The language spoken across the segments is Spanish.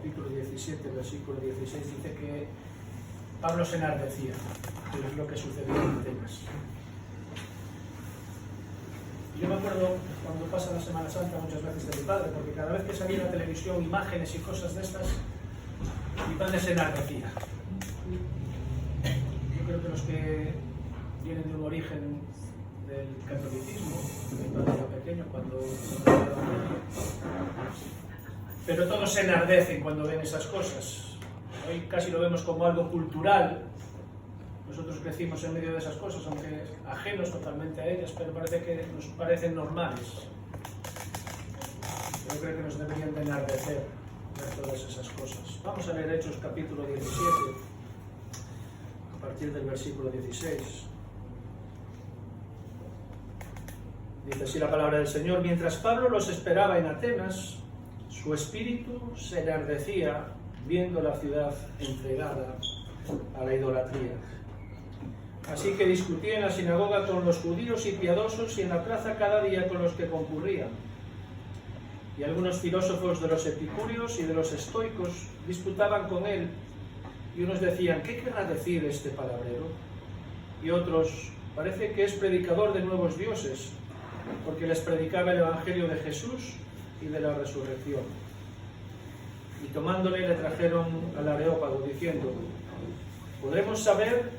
capítulo 17, versículo 16, dice que Pablo se enardecía, que es lo que sucedió en Atenas. Yo me acuerdo cuando pasa la Semana Santa muchas veces de mi padre, porque cada vez que salía en la televisión imágenes y cosas de estas, mi padre se enardecía. Yo creo que los que vienen de un origen del catolicismo, mi padre era pequeño cuando pero todos se enardecen cuando ven esas cosas. Hoy casi lo vemos como algo cultural. Nosotros crecimos en medio de esas cosas, aunque ajenos totalmente a ellas, pero parece que nos parecen normales. Yo creo que nos deberían de enardecer ver todas esas cosas. Vamos a leer Hechos capítulo 17, a partir del versículo 16. Dice así la palabra del Señor: mientras Pablo los esperaba en Atenas, su espíritu se enardecía viendo la ciudad entregada a la idolatría. Así que discutía en la sinagoga con los judíos y piadosos y en la plaza cada día con los que concurrían. Y algunos filósofos de los epicúreos y de los estoicos disputaban con él, y unos decían: ¿qué querrá decir este palabrero? Y otros: parece que es predicador de nuevos dioses, porque les predicaba el evangelio de Jesús y de la resurrección. Y tomándole le trajeron al Areópago diciendo: ¿podremos saber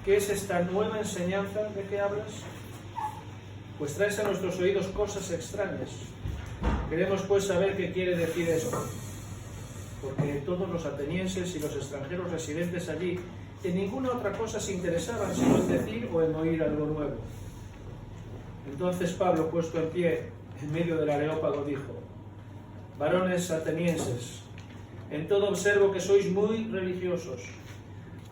qué es esta nueva enseñanza de que hablas? Pues traes a nuestros oídos cosas extrañas. Queremos pues saber qué quiere decir esto, porque todos los atenienses y los extranjeros residentes allí en ninguna otra cosa se interesaban sino en decir o en oír algo nuevo. Entonces Pablo, puesto en pie en medio del Areópago, dijo: varones atenienses, en todo observo que sois muy religiosos,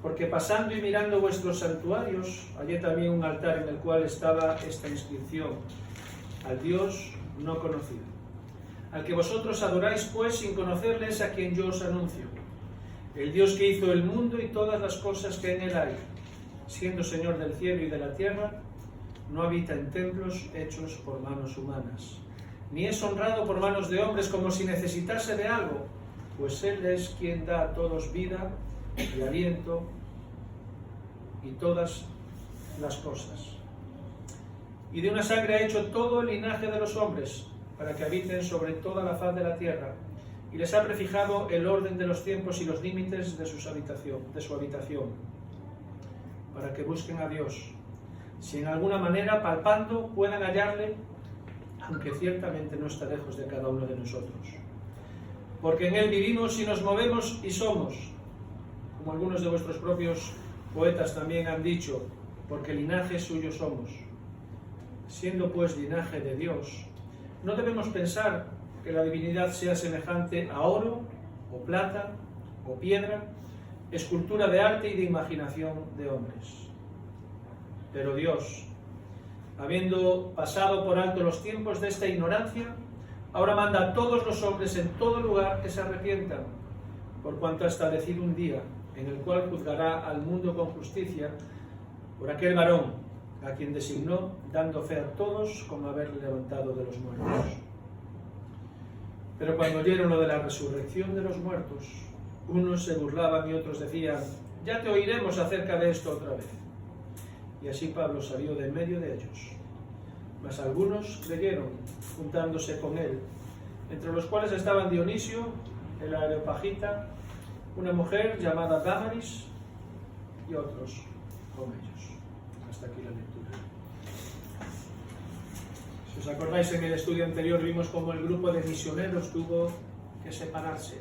porque pasando y mirando vuestros santuarios, hallé también un altar en el cual estaba esta inscripción: al Dios no conocido. Al que vosotros adoráis, pues, sin conocerle, es a quien yo os anuncio, el Dios que hizo el mundo y todas las cosas que en él hay, siendo Señor del cielo y de la tierra, no habita en templos hechos por manos humanas, ni es honrado por manos de hombres como si necesitase de algo, pues Él es quien da a todos vida y aliento y todas las cosas. Y de una sangre ha hecho todo el linaje de los hombres, para que habiten sobre toda la faz de la tierra, y les ha prefijado el orden de los tiempos y los límites de su habitación, para que busquen a Dios, si en alguna manera, palpando, puedan hallarle, aunque ciertamente no está lejos de cada uno de nosotros. Porque en él vivimos y nos movemos y somos, como algunos de vuestros propios poetas también han dicho, porque linaje suyo somos. Siendo pues linaje de Dios, no debemos pensar que la divinidad sea semejante a oro, o plata, o piedra, escultura de arte y de imaginación de hombres. Pero Dios, habiendo pasado por alto los tiempos de esta ignorancia, ahora manda a todos los hombres en todo lugar que se arrepientan, por cuanto ha establecido un día en el cual juzgará al mundo con justicia por aquel varón a quien designó, dando fe a todos como haberle levantado de los muertos. Pero cuando oyeron lo de la resurrección de los muertos, unos se burlaban y otros decían: ya te oiremos acerca de esto otra vez. Y así Pablo salió de en medio de ellos. Mas algunos creyeron, juntándose con él, entre los cuales estaban Dionisio, el Areopagita, una mujer llamada Dámaris, y otros con ellos. Hasta aquí la lectura. Si os acordáis, en el estudio anterior vimos cómo el grupo de misioneros tuvo que separarse.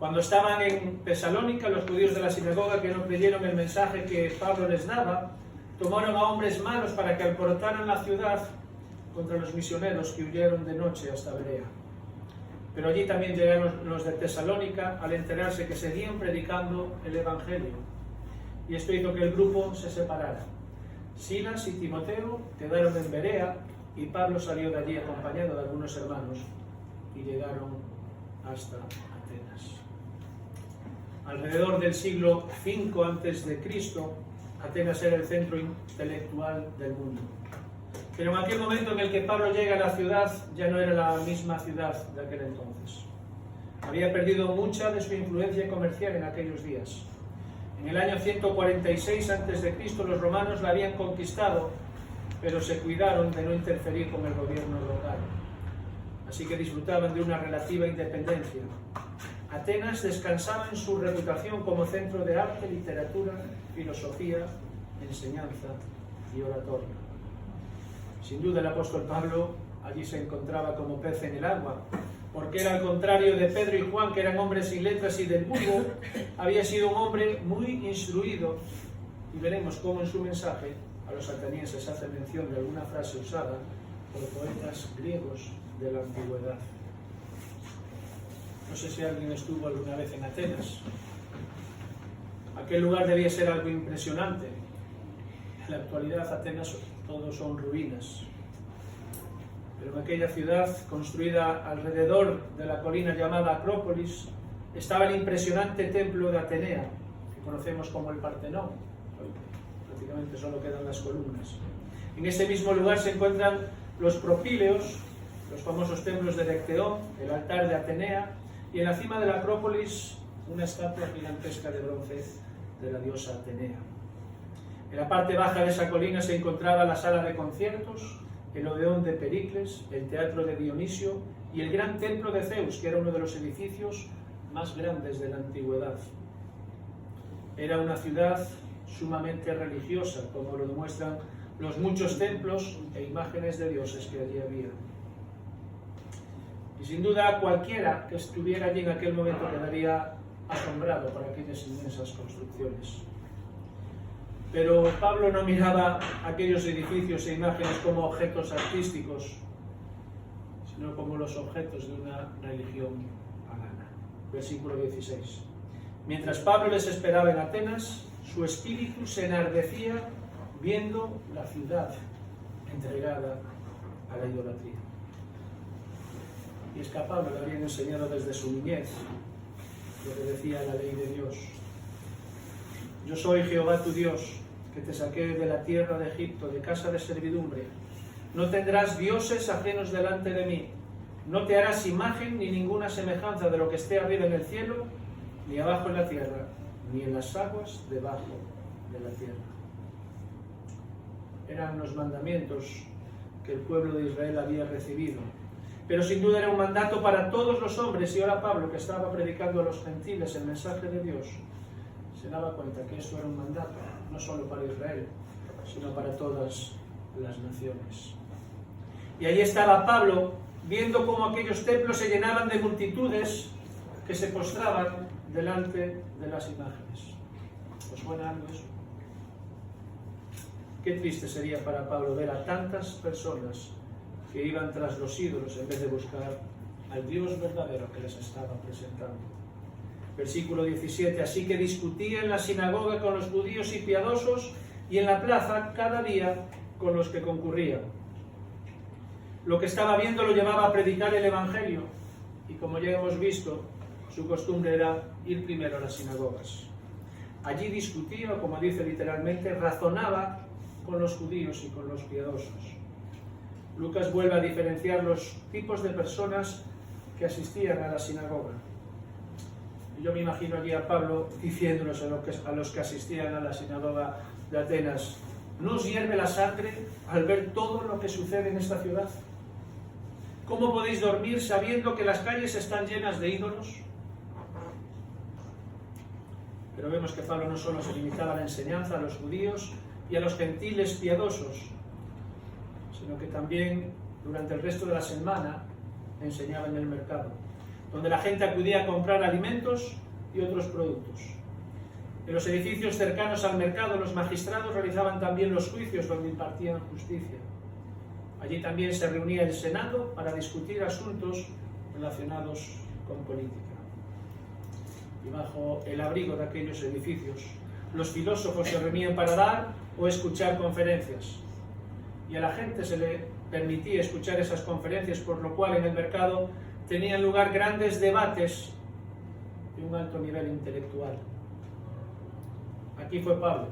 Cuando estaban en Tesalónica, los judíos de la sinagoga, que no creyeron el mensaje que Pablo les daba, tomaron a hombres malos para que alborotaran la ciudad contra los misioneros que huyeron de noche hasta Berea. Pero allí también llegaron los de Tesalónica al enterarse que seguían predicando el Evangelio. Y esto hizo que el grupo se separara. Silas y Timoteo quedaron en Berea y Pablo salió de allí acompañado de algunos hermanos y llegaron hasta Atenas. Alrededor del siglo V a.C., Atenas era el centro intelectual del mundo. Pero en aquel momento en el que Pablo llega a la ciudad, ya no era la misma ciudad de aquel entonces. había perdido mucha de su influencia comercial en aquellos días. En el año 146 a.C. los romanos la habían conquistado, pero se cuidaron de no interferir con el gobierno local. Así que disfrutaban de una relativa independencia. Atenas descansaba en su reputación como centro de arte, literatura, filosofía, enseñanza y oratoria. Sin duda el apóstol Pablo allí se encontraba como pez en el agua, porque era al contrario de Pedro y Juan, que eran hombres sin letras y del vulgo, había sido un hombre muy instruido, y veremos cómo en su mensaje a los atenienses hace mención de alguna frase usada por poetas griegos de la antigüedad. No sé si alguien estuvo alguna vez en Atenas. Aquel lugar debía ser algo impresionante. En la actualidad Atenas todos son ruinas. Pero en aquella ciudad, construida alrededor de la colina llamada Acrópolis, estaba el impresionante templo de Atenea, que conocemos como el Partenón. Hoy prácticamente solo quedan las columnas. En ese mismo lugar se encuentran los propíleos, los famosos templos de Decteón, el altar de Atenea, y en la cima de la Acrópolis una estatua gigantesca de bronce de la diosa Atenea. En la parte baja de esa colina se encontraba la sala de conciertos, el Odeón de Pericles, el teatro de Dionisio y el gran templo de Zeus, que era uno de los edificios más grandes de la antigüedad. Era una ciudad sumamente religiosa, como lo demuestran los muchos templos e imágenes de dioses que allí había. Y sin duda cualquiera que estuviera allí en aquel momento quedaría asombrado por aquellas inmensas construcciones. Pero Pablo no miraba aquellos edificios e imágenes como objetos artísticos, sino como los objetos de una religión pagana. Versículo 16. Mientras Pablo les esperaba en Atenas, su espíritu se enardecía viendo la ciudad entregada a la idolatría. Y es que a Pablo le habían enseñado desde su niñez lo que decía la ley de Dios. Yo soy Jehová tu Dios, que te saqué de la tierra de Egipto, de casa de servidumbre. No tendrás dioses ajenos delante de mí. No te harás imagen ni ninguna semejanza de lo que esté arriba en el cielo, ni abajo en la tierra, ni en las aguas debajo de la tierra. Eran los mandamientos que el pueblo de Israel había recibido. Pero sin duda era un mandato para todos los hombres, y ahora Pablo, que estaba predicando a los gentiles el mensaje de Dios, se daba cuenta que esto era un mandato, no solo para Israel, sino para todas las naciones. Y allí estaba Pablo, viendo cómo aquellos templos se llenaban de multitudes que se postraban delante de las imágenes. ¿Os suena algo eso? Qué triste sería para Pablo ver a tantas personas que iban tras los ídolos en vez de buscar al Dios verdadero que les estaba presentando. Versículo 17. Así que discutía en la sinagoga con los judíos y piadosos, y en la plaza cada día con los que concurrían. Lo que estaba viendo lo llevaba a predicar el Evangelio, y como ya hemos visto, su costumbre era ir primero a las sinagogas. Allí discutía, como dice literalmente, razonaba con los judíos y con los piadosos. Lucas vuelve a diferenciar los tipos de personas que asistían a la sinagoga. Y yo me imagino allí a Pablo diciéndonos a los que asistían a la sinagoga de Atenas: ¿no os hierve la sangre al ver todo lo que sucede en esta ciudad? ¿Cómo podéis dormir sabiendo que las calles están llenas de ídolos? Pero vemos que Pablo no solo se limitaba a la enseñanza a los judíos y a los gentiles piadosos, sino que también durante el resto de la semana enseñaba en el mercado, donde la gente acudía a comprar alimentos y otros productos. En los edificios cercanos al mercado, los magistrados realizaban también los juicios donde impartían justicia. Allí también se reunía el Senado para discutir asuntos relacionados con política. Y bajo el abrigo de aquellos edificios, los filósofos se reunían para dar o escuchar conferencias. Y a la gente se le permitía escuchar esas conferencias, por lo cual en el mercado tenían lugar grandes debates de un alto nivel intelectual. Aquí fue Pablo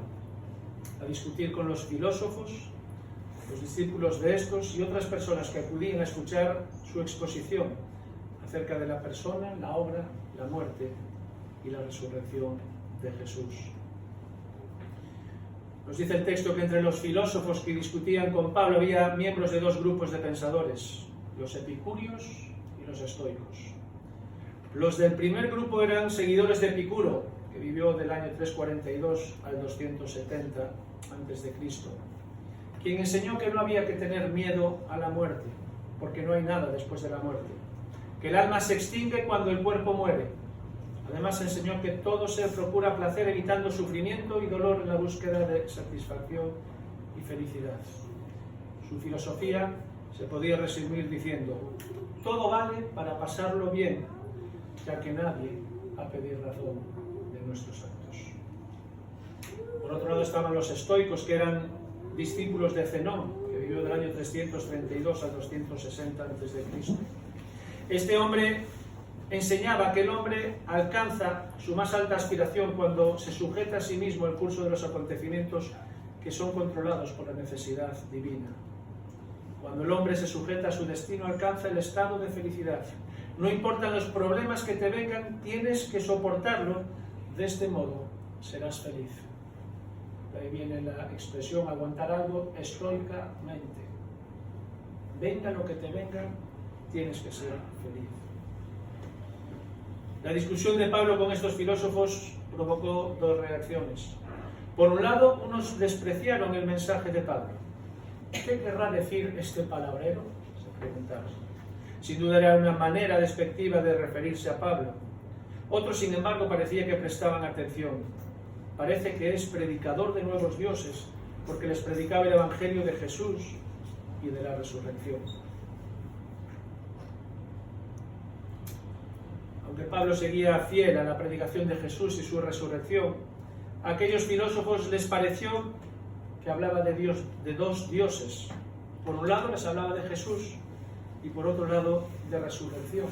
a discutir con los filósofos, los discípulos de estos y otras personas que acudían a escuchar su exposición acerca de la persona, la obra, la muerte y la resurrección de Jesús. Nos dice el texto que entre los filósofos que discutían con Pablo había miembros de dos grupos de pensadores, los epicúreos y los estoicos. Los del primer grupo eran seguidores de Epicuro, que vivió del año 342 al 270 a.C., quien enseñó que no había que tener miedo a la muerte, porque no hay nada después de la muerte, que el alma se extingue cuando el cuerpo muere. Además enseñó que todo ser procura placer evitando sufrimiento y dolor en la búsqueda de satisfacción y felicidad. Su filosofía se podía resumir diciendo: todo vale para pasarlo bien, ya que nadie ha pedido razón de nuestros actos. Por otro lado estaban los estoicos, que eran discípulos de Zenón, que vivió del año 332 al 260 a.C. Este hombre enseñaba que el hombre alcanza su más alta aspiración cuando se sujeta a sí mismo el curso de los acontecimientos que son controlados por la necesidad divina. Cuando el hombre se sujeta a su destino, alcanza el estado de felicidad. No importan los problemas que te vengan, tienes que soportarlo. De este modo serás feliz. De ahí viene la expresión aguantar algo estoicamente. Venga lo que te venga, tienes que ser feliz. La discusión de Pablo con estos filósofos provocó dos reacciones. Por un lado, unos despreciaron el mensaje de Pablo. ¿Qué querrá decir este palabrero?, se preguntaron. Sin duda era una manera despectiva de referirse a Pablo. Otros, sin embargo, parecía que prestaban atención. Parece que es predicador de nuevos dioses, porque les predicaba el Evangelio de Jesús y de la resurrección. Aunque Pablo seguía fiel a la predicación de Jesús y su resurrección, a aquellos filósofos les pareció que hablaba de Dios, de dos dioses. Por un lado les hablaba de Jesús y por otro lado de resurrección,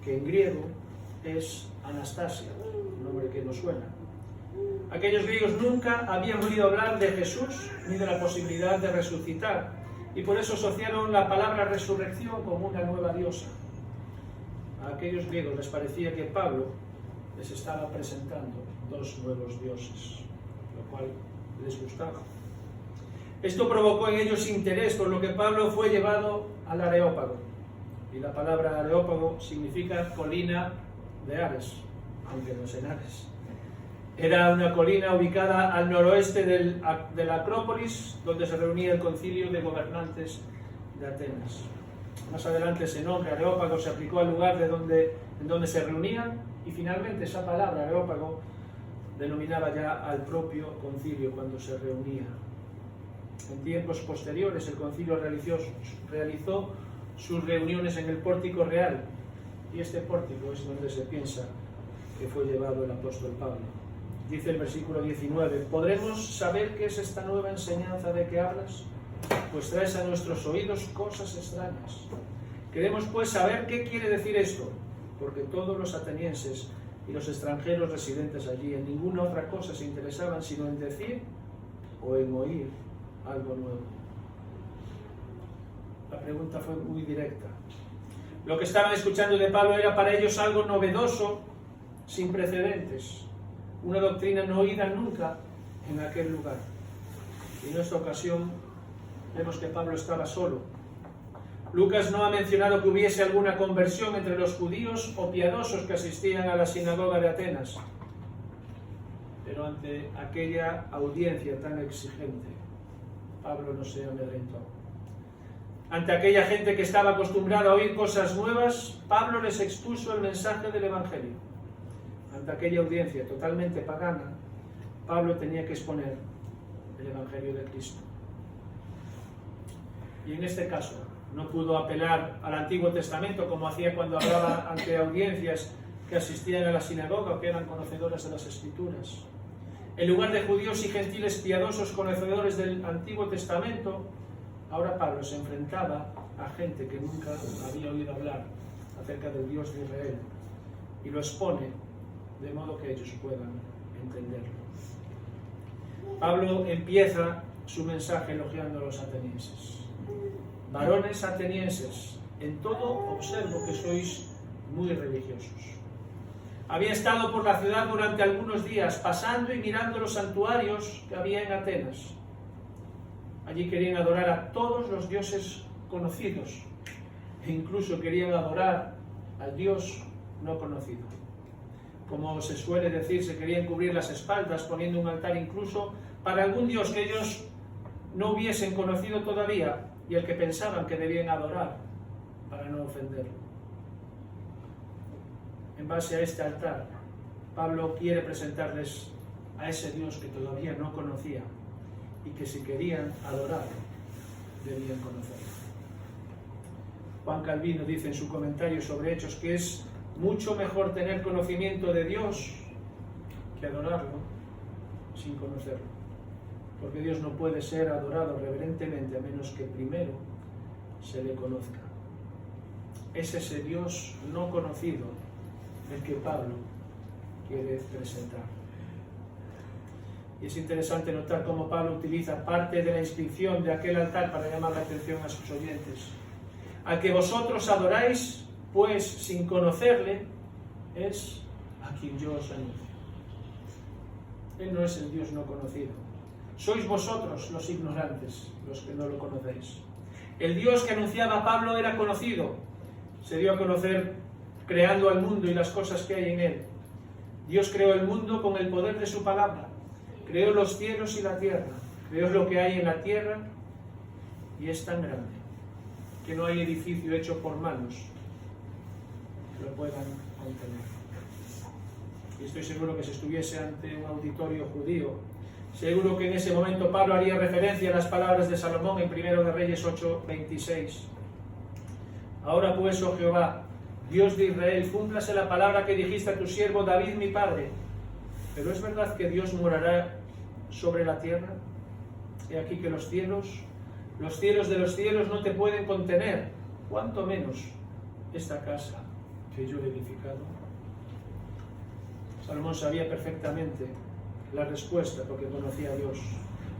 que en griego es Anastasia, un nombre que nos suena. Aquellos griegos nunca habían oído hablar de Jesús ni de la posibilidad de resucitar, y por eso asociaron la palabra resurrección con una nueva diosa. A aquellos griegos les parecía que Pablo les estaba presentando dos nuevos dioses, lo cual les gustaba. Esto provocó en ellos interés, por lo que Pablo fue llevado al Areópago. Y la palabra Areópago significa colina de Ares, aunque no es en Ares. Era una colina ubicada al noroeste de la Acrópolis, donde se reunía el concilio de gobernantes de Atenas. Más adelante ese nombre, Areópago, se aplicó al lugar en donde se reunían, y finalmente esa palabra, Areópago, denominaba ya al propio concilio cuando se reunía. En tiempos posteriores el concilio realizó sus reuniones en el pórtico real, y este pórtico es donde se piensa que fue llevado el apóstol Pablo. Dice el versículo 19: ¿podremos saber qué es esta nueva enseñanza de que hablas? Pues traes a nuestros oídos cosas extrañas. Queremos pues saber qué quiere decir esto, porque todos los atenienses y los extranjeros residentes allí en ninguna otra cosa se interesaban sino en decir o en oír algo nuevo. La pregunta fue muy directa. Lo que estaban escuchando de Pablo era para ellos algo novedoso, sin precedentes, una doctrina no oída nunca en aquel lugar. Y en esta ocasión vemos que Pablo estaba solo. Lucas no ha mencionado que hubiese alguna conversión entre los judíos o piadosos que asistían a la sinagoga de Atenas. Pero ante aquella audiencia tan exigente, Pablo no se amedrentó. Ante aquella gente que estaba acostumbrada a oír cosas nuevas, Pablo les expuso el mensaje del Evangelio. Ante aquella audiencia totalmente pagana, Pablo tenía que exponer el Evangelio de Cristo. Y en este caso no pudo apelar al Antiguo Testamento como hacía cuando hablaba ante audiencias que asistían a la sinagoga o que eran conocedoras de las Escrituras. En lugar de judíos y gentiles piadosos conocedores del Antiguo Testamento, ahora Pablo se enfrentaba a gente que nunca había oído hablar acerca del Dios de Israel y lo expone de modo que ellos puedan entenderlo. Pablo empieza su mensaje elogiando a los atenienses. Varones atenienses, en todo observo que sois muy religiosos. Había estado por la ciudad durante algunos días, pasando y mirando los santuarios que había en Atenas. Allí querían adorar a todos los dioses conocidos e incluso querían adorar al Dios no conocido. Como se suele decir, se querían cubrir las espaldas poniendo un altar incluso para algún Dios que ellos no hubiesen conocido todavía y el que pensaban que debían adorar para no ofenderlo. En base a este altar, Pablo quiere presentarles a ese Dios que todavía no conocía y que si querían adorar, debían conocerlo. Juan Calvino dice en su comentario sobre Hechos que es mucho mejor tener conocimiento de Dios que adorarlo sin conocerlo, porque Dios no puede ser adorado reverentemente a menos que primero se le conozca. Es ese Dios no conocido el que Pablo quiere presentar. Y es interesante notar cómo Pablo utiliza parte de la inscripción de aquel altar para llamar la atención a sus oyentes. Al que vosotros adoráis, pues sin conocerle, es a quien yo os anuncio. Él no es el Dios no conocido. Sois vosotros los ignorantes, los que no lo conocéis. El Dios que anunciaba Pablo era conocido. Se dio a conocer creando al mundo y las cosas que hay en él. Dios creó el mundo con el poder de su palabra. Creó los cielos y la tierra. Creó lo que hay en la tierra y es tan grande que no hay edificio hecho por manos que lo puedan contener. Y estoy seguro que si estuviese ante un auditorio judío, seguro que en ese momento Pablo haría referencia a las palabras de Salomón en 1 de Reyes 8:26. Ahora pues, oh Jehová, Dios de Israel, cúmplase la palabra que dijiste a tu siervo David mi padre. Pero es verdad que Dios morará sobre la tierra. He aquí que los cielos de los cielos no te pueden contener, cuanto menos esta casa que yo he edificado. Salomón sabía perfectamente la respuesta porque conocía a Dios.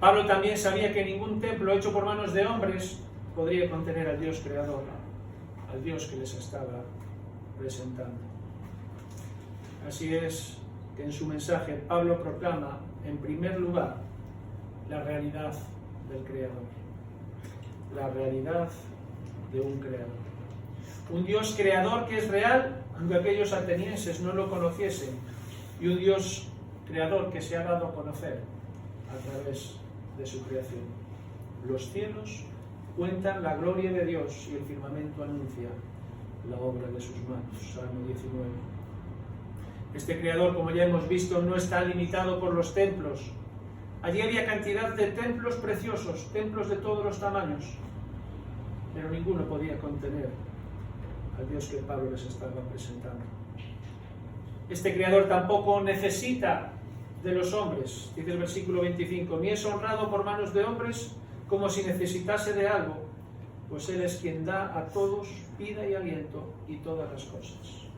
Pablo también sabía que ningún templo hecho por manos de hombres podría contener al Dios creador, al Dios que les estaba presentando. Así es que en su mensaje Pablo proclama en primer lugar la realidad del Creador, la realidad de un Creador, un Dios creador que es real aunque aquellos atenienses no lo conociesen, y un Dios creador que se ha dado a conocer a través de su creación. Los cielos cuentan la gloria de Dios y el firmamento anuncia la obra de sus manos. Salmo 19. Este creador, como ya hemos visto, no está limitado por los templos. Allí había cantidad de templos preciosos, templos de todos los tamaños, pero ninguno podía contener al Dios que Pablo les estaba presentando. Este creador tampoco necesita de los hombres, dice el versículo 25, ni es honrado por manos de hombres como si necesitase de algo, pues Él es quien da a todos vida y aliento y todas las cosas.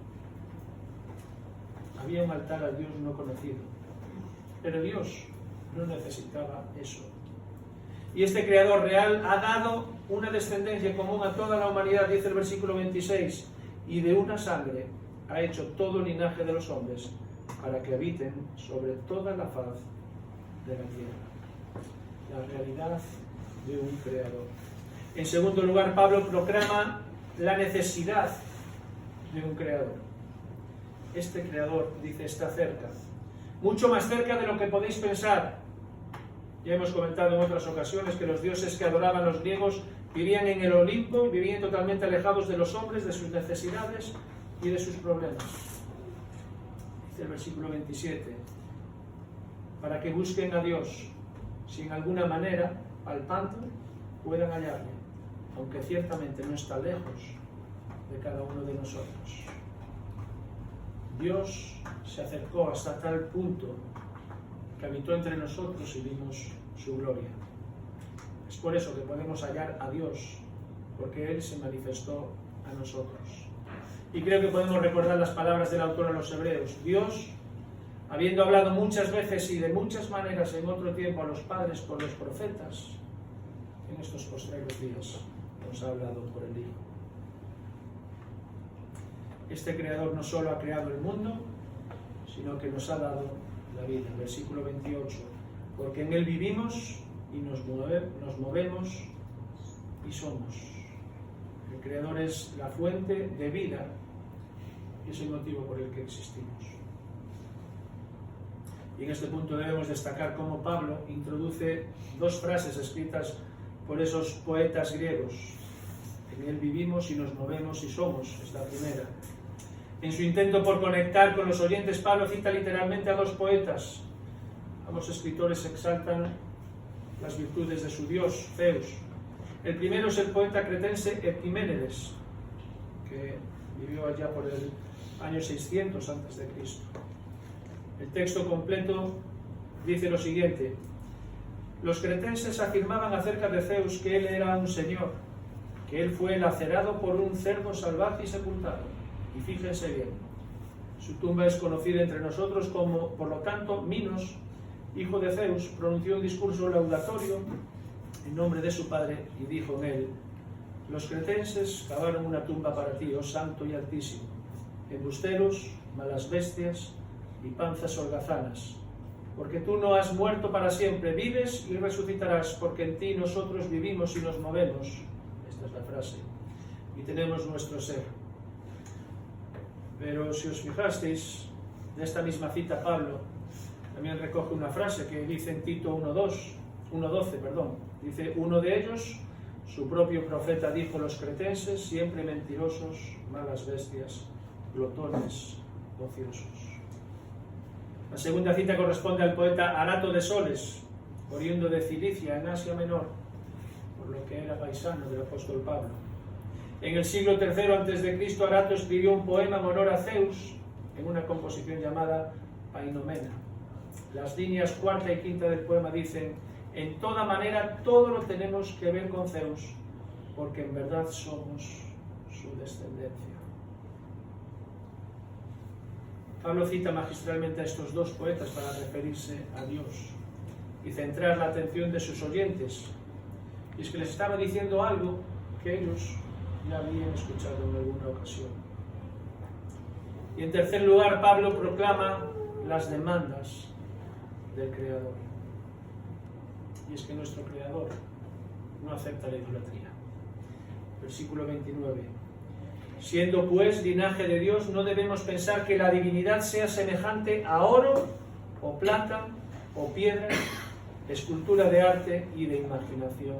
Había un altar al Dios no conocido, pero Dios no necesitaba eso. Y este Creador real ha dado una descendencia común a toda la humanidad, dice el versículo 26, y de una sangre ha hecho todo el linaje de los hombres para que habiten sobre toda la faz de la tierra. La realidad de un Creador. En segundo lugar, Pablo proclama la necesidad de un Creador. Este Creador, dice, está cerca, mucho más cerca de lo que podéis pensar. Ya hemos comentado en otras ocasiones que los dioses que adoraban los griegos vivían en el Olimpo, vivían totalmente alejados de los hombres, de sus necesidades y de sus problemas. Dice el versículo 27, para que busquen a Dios, si en alguna manera, palpando, puedan hallarle, aunque ciertamente no está lejos de cada uno de nosotros. Dios se acercó hasta tal punto que habitó entre nosotros y vimos su gloria. Es por eso que podemos hallar a Dios, porque Él se manifestó a nosotros. Y creo que podemos recordar las palabras del autor a los Hebreos. Dios, habiendo hablado muchas veces y de muchas maneras en otro tiempo a los padres por los profetas, en estos postreros días nos ha hablado por el Hijo. Este Creador no solo ha creado el mundo, sino que nos ha dado la vida. Versículo 28. Porque en Él vivimos y nos movemos y somos. El Creador es la fuente de vida y es el motivo por el que existimos. Y en este punto debemos destacar cómo Pablo introduce dos frases escritas por esos poetas griegos. En Él vivimos y nos movemos y somos, es la primera. En su intento por conectar con los oyentes, Pablo cita literalmente a dos poetas. Ambos escritores exaltan las virtudes de su dios, Zeus. El primero es el poeta cretense Epiménides, que vivió allá por el año 600 a.C. El texto completo dice lo siguiente: los cretenses afirmaban acerca de Zeus que él era un señor, que él fue lacerado por un cerdo salvaje y sepultado. Y fíjense bien, su tumba es conocida entre nosotros como, por lo tanto, Minos, hijo de Zeus, pronunció un discurso laudatorio en nombre de su padre y dijo en él: los cretenses cavaron una tumba para ti, oh santo y altísimo, embusteros, malas bestias y panzas holgazanas, porque tú no has muerto para siempre, vives y resucitarás, porque en ti nosotros vivimos y nos movemos, esta es la frase, y tenemos nuestro ser. Pero si os fijasteis, de esta misma cita Pablo también recoge una frase que dice en Tito 1:12, dice: uno de ellos, su propio profeta, dijo: los cretenses, siempre mentirosos, malas bestias, glotones, ociosos. La segunda cita corresponde al poeta Arato de Soles, oriundo de Cilicia, en Asia Menor, por lo que era paisano del apóstol Pablo. En el siglo III a.C., Arato escribió un poema en honor a Zeus en una composición llamada Painomena. Las líneas cuarta y quinta del poema dicen: en toda manera todo lo tenemos que ver con Zeus, porque en verdad somos su descendencia. Pablo cita magistralmente a estos dos poetas para referirse a Dios y centrar la atención de sus oyentes. Y es que les estaba diciendo algo que ellos ya habían escuchado en alguna ocasión. Y en tercer lugar, Pablo proclama las demandas del Creador. Y es que nuestro Creador no acepta la idolatría. Versículo 29. Siendo pues linaje de Dios, no debemos pensar que la divinidad sea semejante a oro, o plata, o piedra, escultura de arte y de imaginación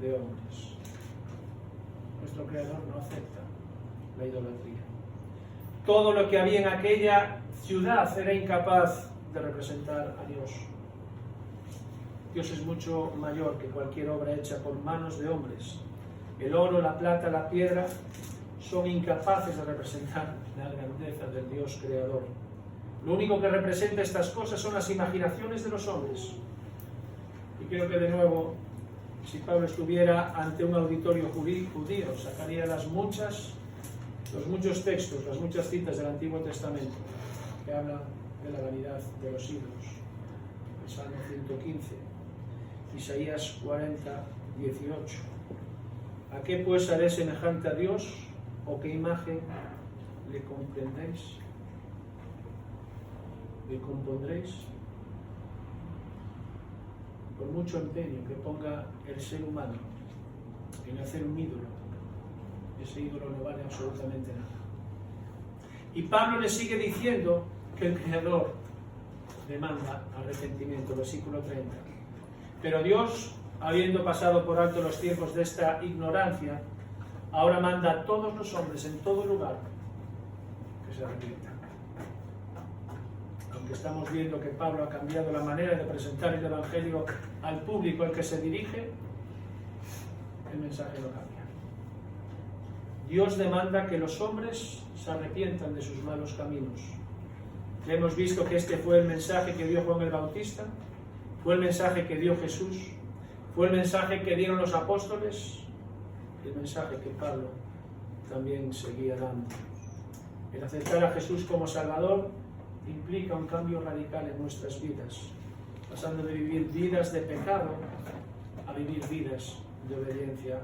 de hombres. Nuestro Creador no acepta la idolatría. Todo lo que había en aquella ciudad era incapaz de representar a Dios. Dios es mucho mayor que cualquier obra hecha por manos de hombres. El oro, la plata, la piedra son incapaces de representar la grandeza del Dios creador. Lo único que representa estas cosas son las imaginaciones de los hombres. Y creo que de nuevo, si Pablo estuviera ante un auditorio judío, sacaría los muchos textos, las muchas citas del Antiguo Testamento que hablan de la vanidad de los ídolos. El Salmo 115, Isaías 40:18. ¿A qué pues haré semejante a Dios? ¿O qué imagen le comprendéis? ¿Le compondréis? Por mucho empeño que ponga el ser humano en hacer un ídolo, ese ídolo no vale absolutamente nada. Y Pablo le sigue diciendo que el Creador demanda arrepentimiento, versículo 30. Pero Dios, habiendo pasado por alto los tiempos de esta ignorancia, ahora manda a todos los hombres en todo lugar que se arrepientan. Aunque estamos viendo que Pablo ha cambiado la manera de presentar el Evangelio al público al que se dirige, el mensaje no cambia. Dios demanda que los hombres se arrepientan de sus malos caminos. Hemos visto que este fue el mensaje que dio Juan el Bautista, fue el mensaje que dio Jesús, fue el mensaje que dieron los apóstoles, el mensaje que Pablo también seguía dando. El aceptar a Jesús como Salvador implica un cambio radical en nuestras vidas, pasando de vivir vidas de pecado a vivir vidas de obediencia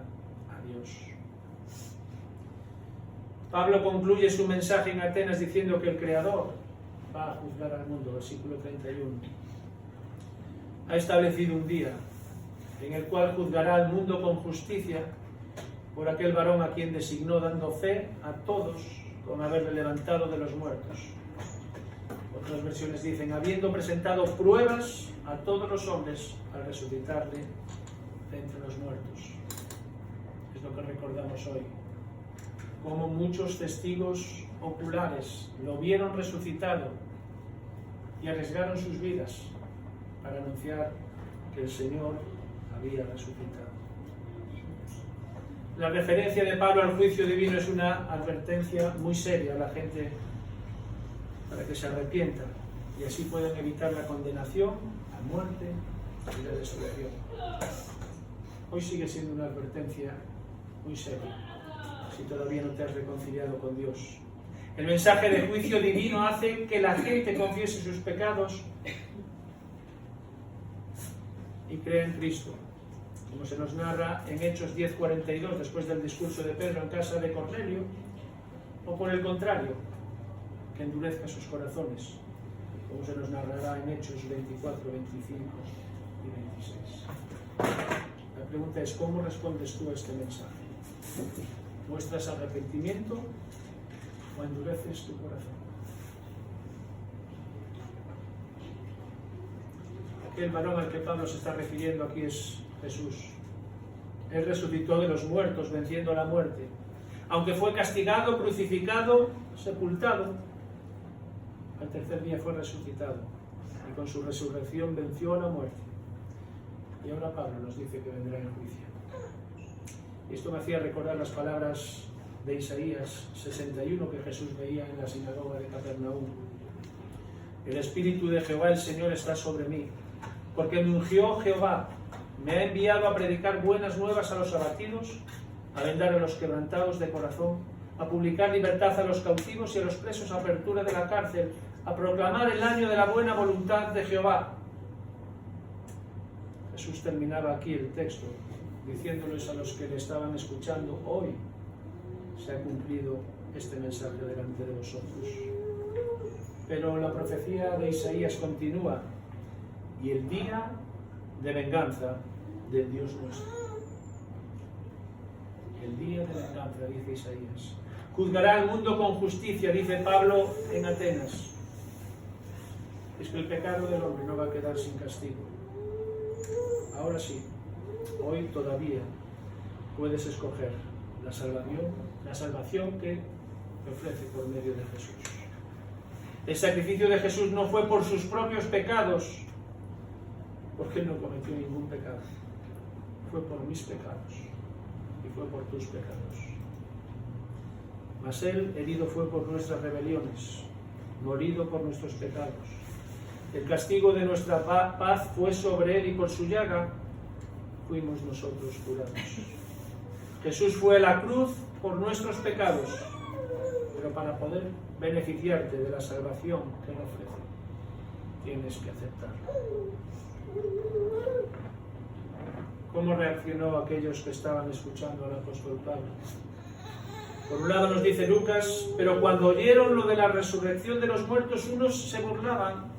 a Dios. Pablo concluye su mensaje en Atenas diciendo que el Creador va a juzgar al mundo, versículo 31. Ha establecido un día en el cual juzgará al mundo con justicia por aquel varón a quien designó, dando fe a todos con haberle levantado de los muertos. Otras versiones dicen, habiendo presentado pruebas a todos los hombres al resucitarle de entre los muertos. Es lo que recordamos hoy. Como muchos testigos oculares lo vieron resucitado y arriesgaron sus vidas para anunciar que el Señor había resucitado. La referencia de Pablo al juicio divino es una advertencia muy seria a la gente para que se arrepientan y así puedan evitar la condenación, la muerte y la destrucción. Hoy sigue siendo una advertencia muy seria si todavía no te has reconciliado con Dios. El mensaje de juicio divino hace que la gente confiese sus pecados y crea en Cristo, como se nos narra en Hechos 10:42, después del discurso de Pedro en casa de Cornelio, o por el contrario, que endurezca sus corazones, como se nos narrará en Hechos 24, 25 y 26. La pregunta es, ¿cómo respondes tú a este mensaje? ¿Muestras arrepentimiento o endureces tu corazón? Aquel varón al que Pablo se está refiriendo aquí es Jesús. Él resucitó de los muertos, venciendo la muerte. Aunque fue castigado, crucificado, sepultado, al tercer día fue resucitado. Y con su resurrección venció a la muerte. Y ahora Pablo nos dice que vendrá en juicio. Y esto me hacía recordar las palabras de Isaías 61 que Jesús veía en la sinagoga de Capernaum. El Espíritu de Jehová el Señor está sobre mí, porque me ungió Jehová, me ha enviado a predicar buenas nuevas a los abatidos, a vendar a los quebrantados de corazón, a publicar libertad a los cautivos y a los presos, apertura de la cárcel, a proclamar el año de la buena voluntad de Jehová. Jesús terminaba aquí el texto diciéndoles a los que le estaban escuchando, hoy se ha cumplido este mensaje delante de vosotros. Pero la profecía de Isaías continúa, y el día de venganza del Dios nuestro. El día de venganza, dice Isaías. Juzgará al mundo con justicia, dice Pablo en Atenas. Es que el pecado del hombre no va a quedar sin castigo. Ahora sí, hoy todavía puedes escoger la salvación que te ofrece por medio de Jesús. El sacrificio de Jesús no fue por sus propios pecados, porque Él no cometió ningún pecado. Fue por mis pecados y fue por tus pecados. Mas Él herido fue por nuestras rebeliones, morido por nuestros pecados. El castigo de nuestra paz fue sobre Él y por su llaga fuimos nosotros curados. Jesús fue a la cruz por nuestros pecados, pero para poder beneficiarte de la salvación que Él ofrece, tienes que aceptarlo. ¿Cómo reaccionó aquellos que estaban escuchando al apóstol Pablo? Por un lado nos dice Lucas, pero cuando oyeron lo de la resurrección de los muertos, unos se burlaban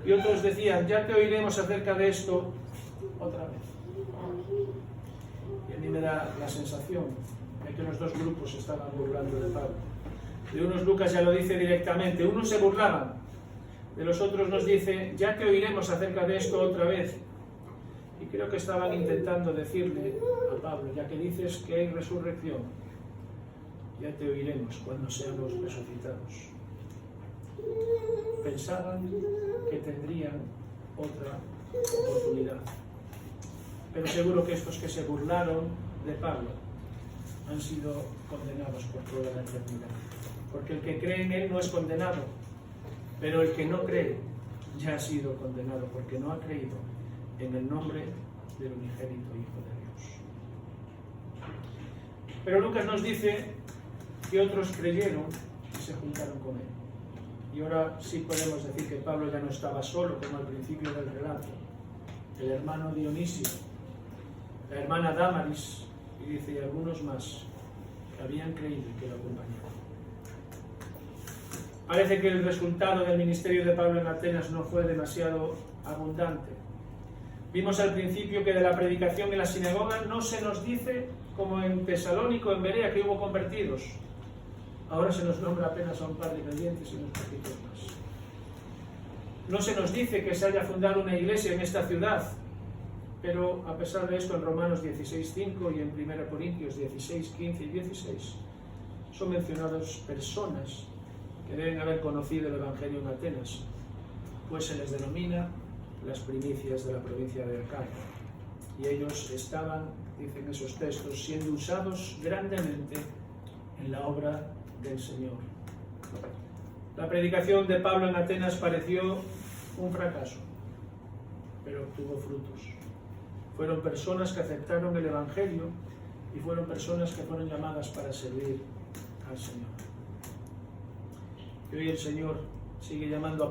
y otros decían, ya te oiremos acerca de esto otra vez. Y a mí me da la sensación de que los dos grupos estaban burlando de Pablo. De unos Lucas ya lo dice directamente, unos se burlaban, de los otros nos dice, ya te oiremos acerca de esto otra vez. Y creo que estaban intentando decirle a Pablo, ya que dices que hay resurrección, ya te oiremos cuando seamos resucitados. Pensaban que tendrían otra oportunidad. Pero seguro que estos que se burlaron de Pablo han sido condenados por toda la eternidad. Porque el que cree en Él no es condenado, pero el que no cree ya ha sido condenado porque no ha creído en el nombre del unigénito Hijo de Dios. Pero Lucas nos dice que otros creyeron y se juntaron con Él. Y ahora sí podemos decir que Pablo ya no estaba solo, como al principio del relato. El hermano Dionisio, la hermana Dámaris, y dice, y algunos más que habían creído y que lo acompañaban. Parece que el resultado del ministerio de Pablo en Atenas no fue demasiado abundante. Vimos al principio que de la predicación en la sinagoga no se nos dice, como en Tesalónico, en Berea, que hubo convertidos. Ahora se nos nombra apenas a un par de creyentes y unos poquitos más. No se nos dice que se haya fundado una iglesia en esta ciudad, pero a pesar de esto en Romanos 16:5 y en 1 Corintios 16, 15 y 16 son mencionadas personas que deben haber conocido el Evangelio en Atenas, pues se les denomina las primicias de la provincia de Acaya. Y ellos estaban, dicen esos textos, siendo usados grandemente en la obra del Señor. La predicación de Pablo en Atenas pareció un fracaso, pero obtuvo frutos. Fueron personas que aceptaron el Evangelio y fueron personas que fueron llamadas para servir al Señor. Y hoy el Señor sigue llamando a